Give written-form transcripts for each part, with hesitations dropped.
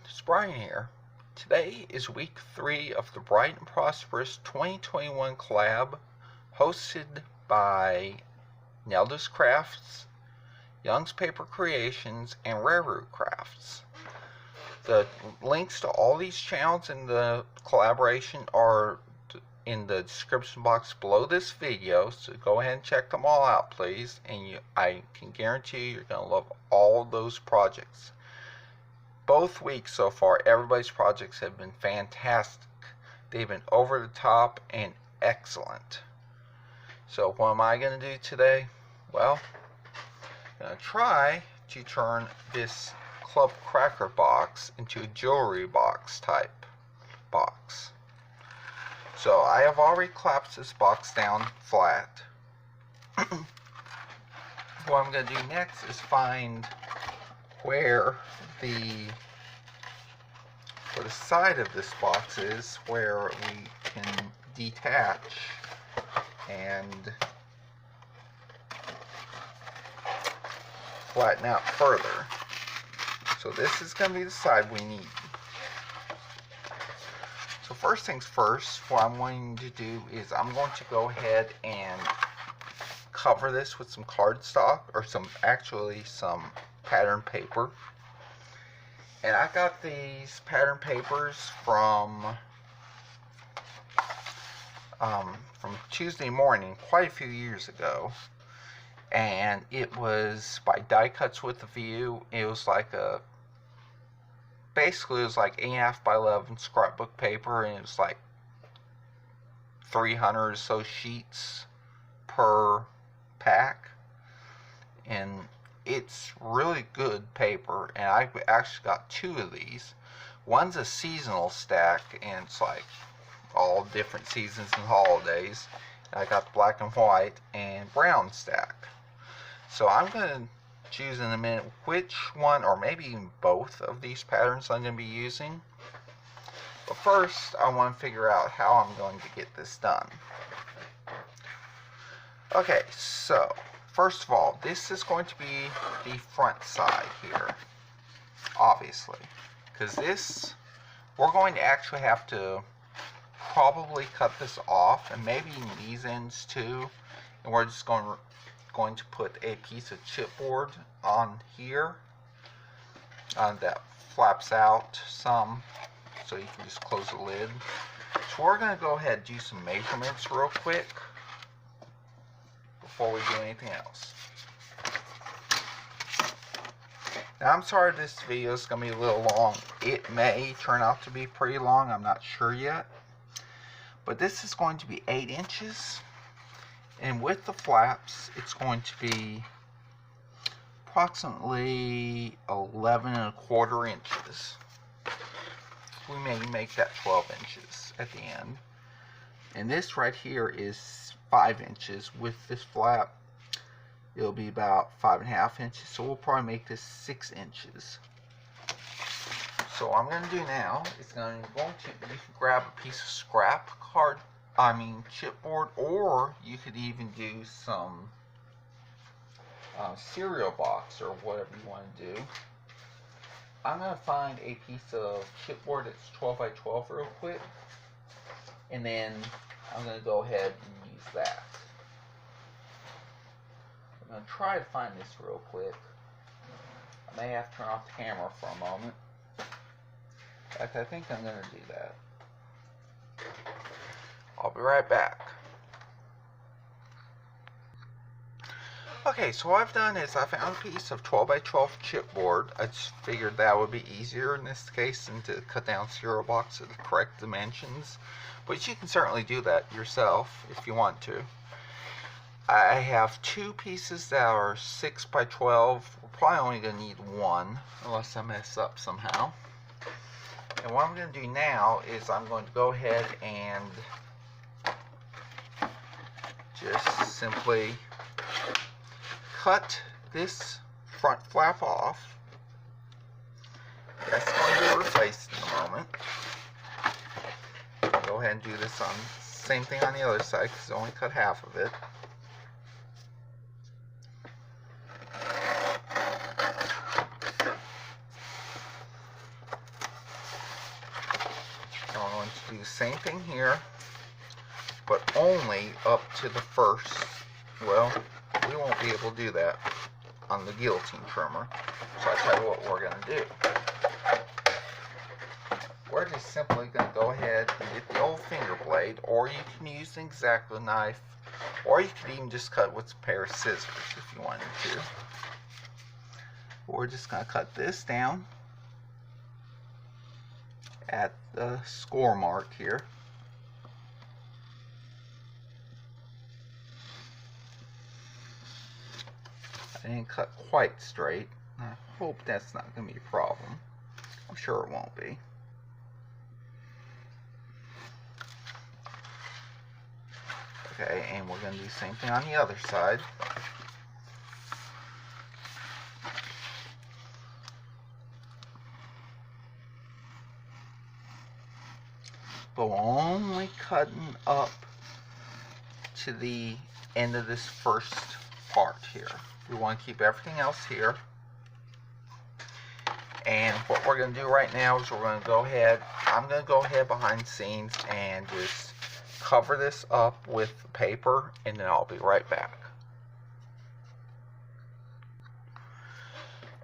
it's Brian here. Today is week 3 of the Bright and Prosperous 2021 Collab, hosted by Nelda's Crafts, Young's Paper Creations, and Rare Root Crafts. The links to all these channels in the collaboration are in the description box below this video, so go ahead and check them all out, please. And I can guarantee you're going to love all those projects. Both weeks so far, everybody's projects have been fantastic. They've been over the top and excellent. So what am I going to do today? Well, I'm going to try to turn this Club Cracker box into a jewelry box type box. So I have already collapsed this box down flat. What I'm going to do next is find where the side of this box is, where we can detach and flatten out further. So this is going to be the side we need. So first things first, what I'm going to do is I'm going to go ahead and cover this with some cardstock, or some pattern paper. And I got these pattern papers from Tuesday Morning quite a few years ago, and it was by Die Cuts with a View. It was like basically it was like 8.5 by 11 scrapbook paper, and it was like 300 or so sheets per pack, and it's really good paper. And I actually got 2 of these. One's a seasonal stack, and it's like all different seasons and holidays. And I got the black and white and brown stack. So I'm going to choose in a minute which one, or maybe even both of these patterns I'm going to be using. But first, I want to figure out how I'm going to get this done. Okay, so first of all, this is going to be the front side here, obviously, because we're going to actually have to probably cut this off, and maybe these ends too, and we're just going to put a piece of chipboard on here that flaps out some, so you can just close the lid. So we're going to go ahead and do some measurements real quick before we do anything else. Now, I'm sorry this video is going to be a little long. It may turn out to be pretty long, I'm not sure yet. But this is going to be 8 inches. And with the flaps, it's going to be approximately 11.25 inches. We may make that 12 inches at the end. And this right here is 5 inches. With this flap, it'll be about 5.5 inches. So we'll probably make this 6 inches. So what I'm going to do now is you can grab a piece of chipboard, or you could even do some cereal box or whatever you want to do. I'm going to find a piece of chipboard that's 12 by 12 real quick, and then I'm going to go ahead and use that. I'm going to try to find this real quick. I may have to turn off the camera for a moment. In fact, I think I'm going to do that. I'll be right back. Okay, so what I've done is I found a piece of 12 by 12 chipboard. I just figured that would be easier in this case than to cut down cereal box to the correct dimensions. But you can certainly do that yourself if you want to. I have 2 pieces that are 6 by 12. We're probably only going to need 1 unless I mess up somehow. And what I'm going to do now is I'm going to go ahead and just simply cut this front flap off. That's going to be replaced in a moment. I'll go ahead and do this on same thing on the other side, because I only cut half of it. do the same thing here, but only up to the first. Well, we won't be able to do that on the guillotine trimmer. So I'll tell you what we're going to do. We're just simply going to go ahead and get the old finger blade, or you can use an X-Acto knife, or you could even just cut with a pair of scissors if you wanted to. We're just going to cut this down at the score mark here. I didn't cut quite straight. I hope that's not going to be a problem. I'm sure it won't be. Okay, and we're going to do the same thing on the other side. But we're only cutting up to the end of this first part here. We want to keep everything else here. And what we're going to do right now is we're going to go ahead, I'm going to go ahead behind the scenes and just cover this up with paper, and then I'll be right back.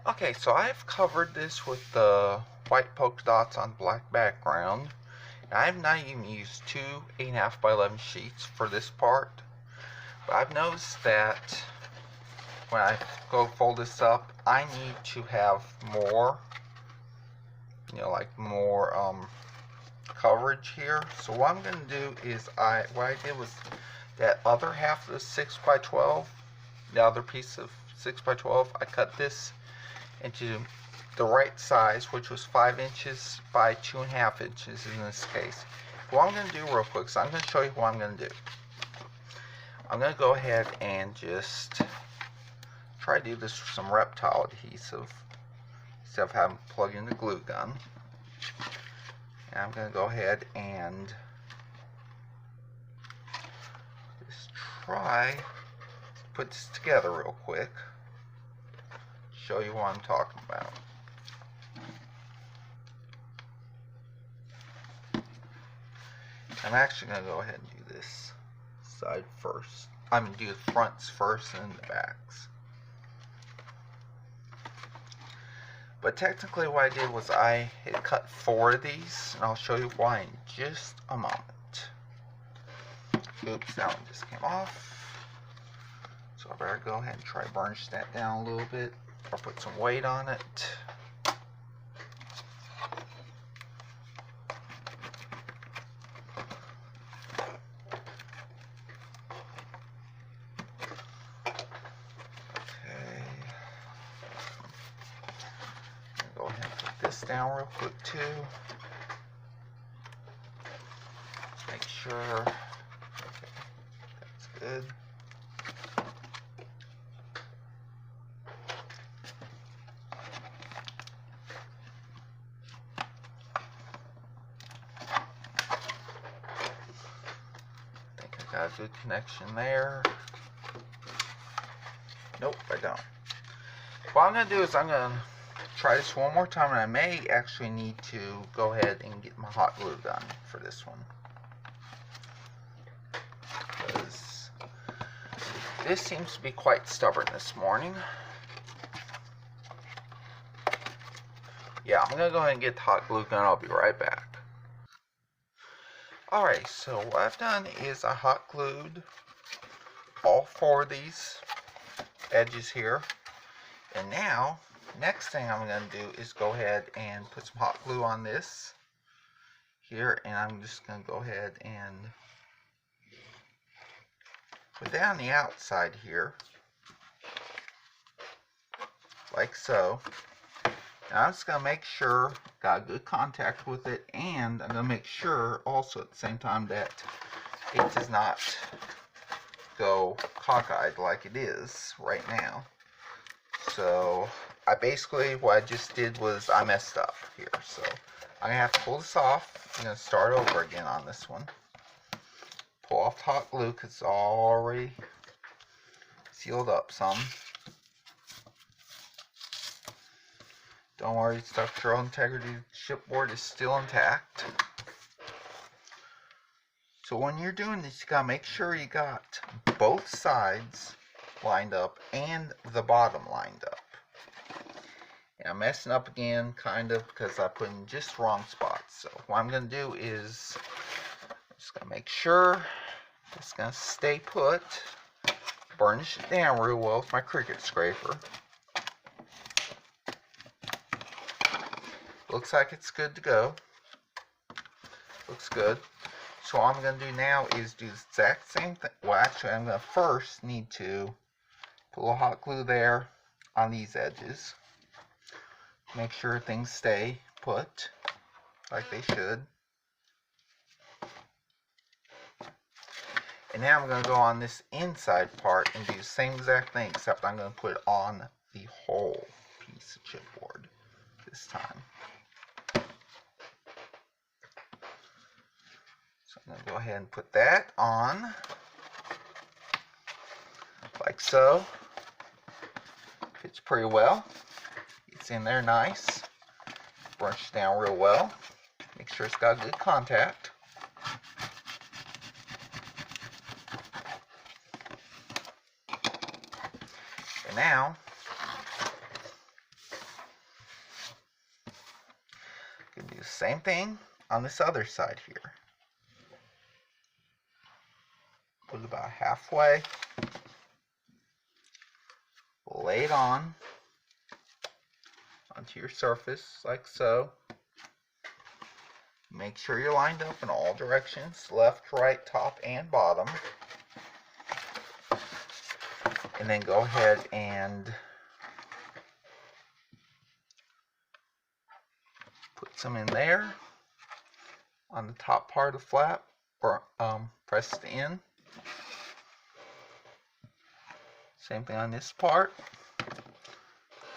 Okay, so I've covered this with the white polka dots on black background. I've not even used two 8.5 by 11 sheets for this part, but I've noticed that when I go fold this up, I need to have more, like more coverage here. So what I'm going to do is what I did was that other half of the 6 by 12, the other piece of 6 by 12, I cut this into the right size, which was 5 inches by 2.5 inches in this case. What I'm going to do real quick, so I'm going to show you what I'm going to do. I'm going to go ahead and just try to do this with some reptile adhesive instead of having to plug in the glue gun. And I'm going to go ahead and just try to put this together real quick, show you what I'm talking about. I'm actually going to go ahead and do this side first. I'm going to do the fronts first and the backs. But technically what I did was I had cut 4 of these, and I'll show you why in just a moment. Oops, that one just came off. So I better go ahead and try to burnish that down a little bit, or put some weight on it. Down real quick too. Just make sure. Okay, that's good. I think I got a good connection there. Nope, I don't. What I'm going to do is I'm going to try this one more time, and I may actually need to go ahead and get my hot glue gun for this one, because this seems to be quite stubborn this morning. Yeah, I'm going to go ahead and get the hot glue gun. I'll be right back. Alright, so what I've done is I hot glued all 4 of these edges here, and now next thing I'm going to do is go ahead and put some hot glue on this here, and I'm just going to go ahead and put that on the outside here, like so. Now I'm just going to make sure got good contact with it, and I'm going to make sure also at the same time that it does not go cockeyed like it is right now. So what I just did was I messed up here, so I'm going to have to pull this off. I'm going to start over again on this one. Pull off the hot glue because it's already sealed up some. Don't worry, structural integrity of the chipboard is still intact. So when you're doing this, you gotta make sure you got both sides lined up and the bottom lined up. And I'm messing up again, kind of, because I put in just wrong spots. So what I'm gonna do is just gonna make sure it's gonna stay put. Burnish it down real well with my Cricut scraper. Looks like it's good to go. Looks good. So all I'm going to do now is do the exact same thing. Well, actually, I'm going to first need to put a little hot glue there on these edges. Make sure things stay put like they should. And now I'm going to go on this inside part and do the same exact thing, except I'm going to put it on the whole piece of chipboard this time. So I'm going to go ahead and put that on, like so. Fits pretty well. It's in there nice. Brush it down real well. Make sure it's got good contact. And now, you can do the same thing on this other side here. Put it about halfway. Lay it on onto your surface like so. Make sure you're lined up in all directions, left, right, top, and bottom. And then go ahead and put some in there on the top part of the flap, or press it in. Same thing on this part.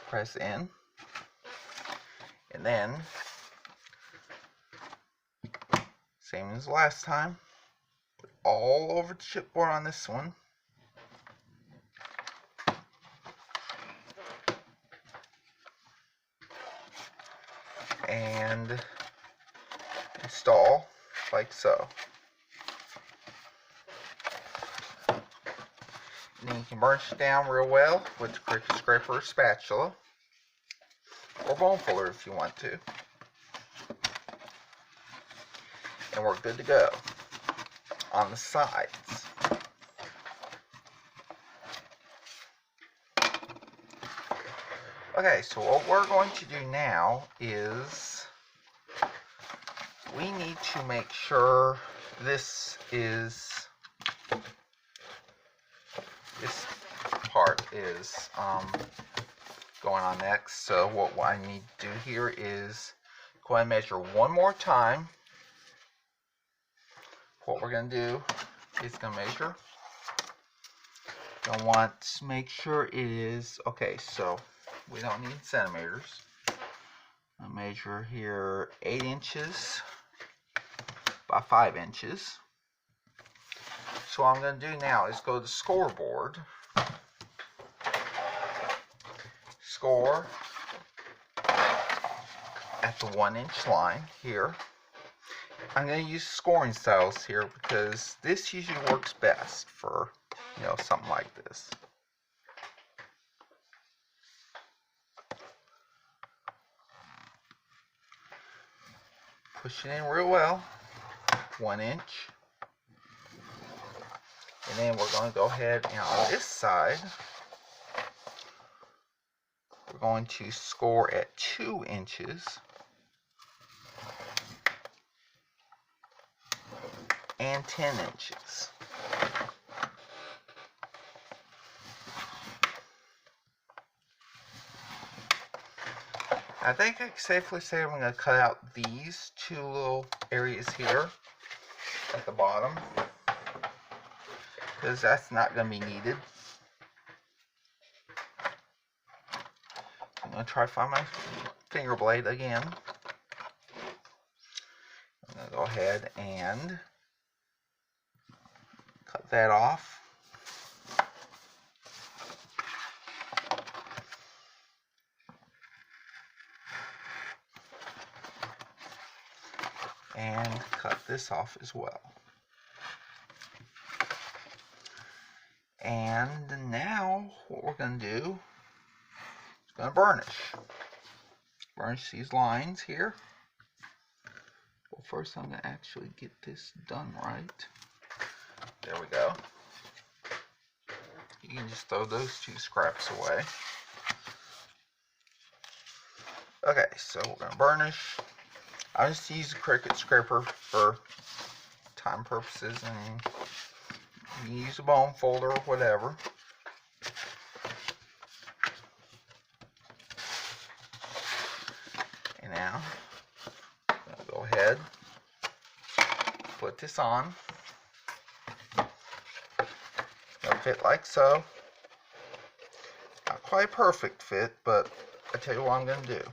Press in. And then, same as last time, put all over the chipboard on this one. And install like so. And then you can burnish it down real well with the Cricut scraper or spatula, or bone fuller if you want to. And we're good to go on the sides. Okay, so what we're going to do now is we need to make sure this part is going on next. So what I need to do here is go ahead and measure one more time. What we're going to do is going to measure. I want to make sure it is, okay, so we don't need centimeters. I'll measure here 8 inches by 5 inches. So what I'm going to do now is go to the scoreboard, score at the 1 inch line here. I'm going to use scoring styles here because this usually works best for, you know, something like this. Push it in real well, 1 inch. And then we're going to go ahead and on this side, we're going to score at 2 inches. And 10 inches. I think I can safely say I'm going to cut out these two little areas here at the bottom, because that's not going to be needed. I'm going to try to find my finger blade again. I'm going to go ahead and cut that off. And cut this off as well. And now what we're going to do is going to burnish. Burnish these lines here. Well, first I'm going to actually get this done right. There we go. You can just throw those two scraps away. Okay, so we're going to burnish. I just use a Cricut scraper for time purposes, and you can use a bone folder or whatever. And now, I'm going to go ahead, put this on. It'll fit like so. Not quite a perfect fit, but I tell you what I'm going to do.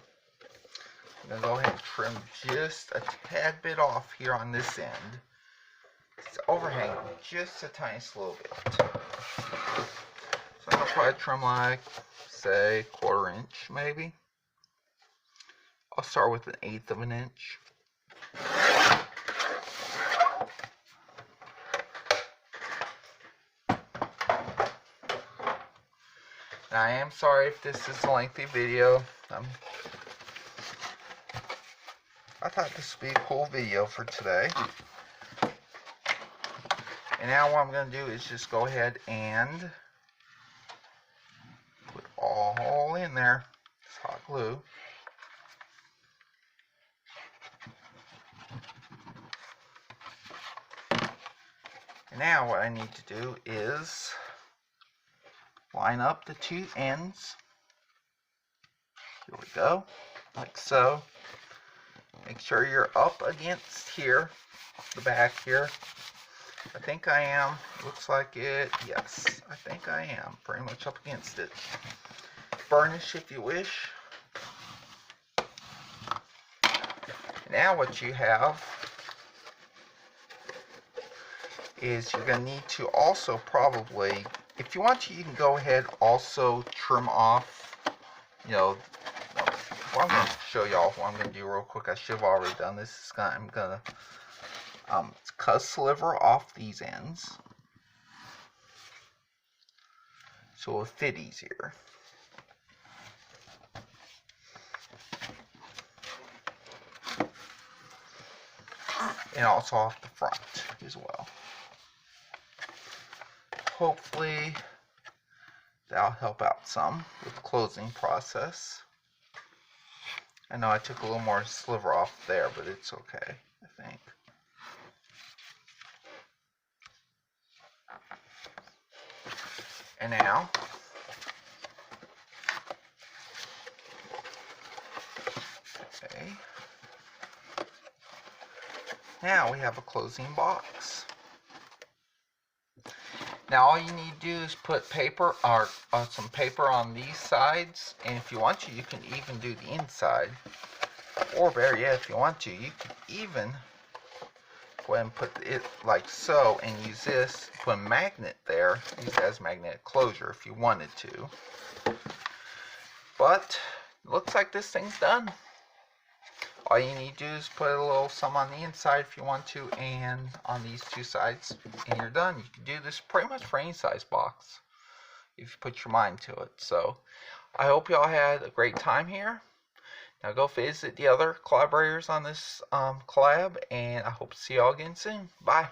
I'm going to go ahead and trim just a tad bit off here on this end. It's overhanging just a tiny little bit. So I'm going to probably trim like, say, 1/4 inch maybe. I'll start with 1/8 of an inch. Now, I am sorry if this is a lengthy video. I thought this would be a cool video for today. And now what I'm going to do is just go ahead and put it all in there. It's hot glue. And now what I need to do is line up the two ends. Here we go, like so. Make sure you're up against here, the back here. I think I am. Looks like it. Yes, I think I am. Pretty much up against it. Burnish if you wish. Now what you have is you're going to need to also probably, if you want to, you can go ahead also trim off, you know, well, I'm going to show y'all what I'm going to do real quick. I should have already done this. I'm going to cut a sliver off these ends so it'll fit easier. And also off the front as well. Hopefully that'll help out some with the closing process. I know I took a little more sliver off there, but it's okay, I think. And now, okay. Now we have a closing box. Now all you need to do is put paper or some paper on these sides, and if you want to, you can even do the inside. Or better yet, if you want to, you can even go ahead and put it like so and use this, put a magnet there, use it as magnetic closure if you wanted to. But it looks like this thing's done. All you need to do is put a little some on the inside if you want to, and on these two sides, and you're done. You can do this pretty much for any size box if you put your mind to it. So I hope y'all had a great time here. Now go visit the other collaborators on this collab, and I hope to see y'all again soon. Bye.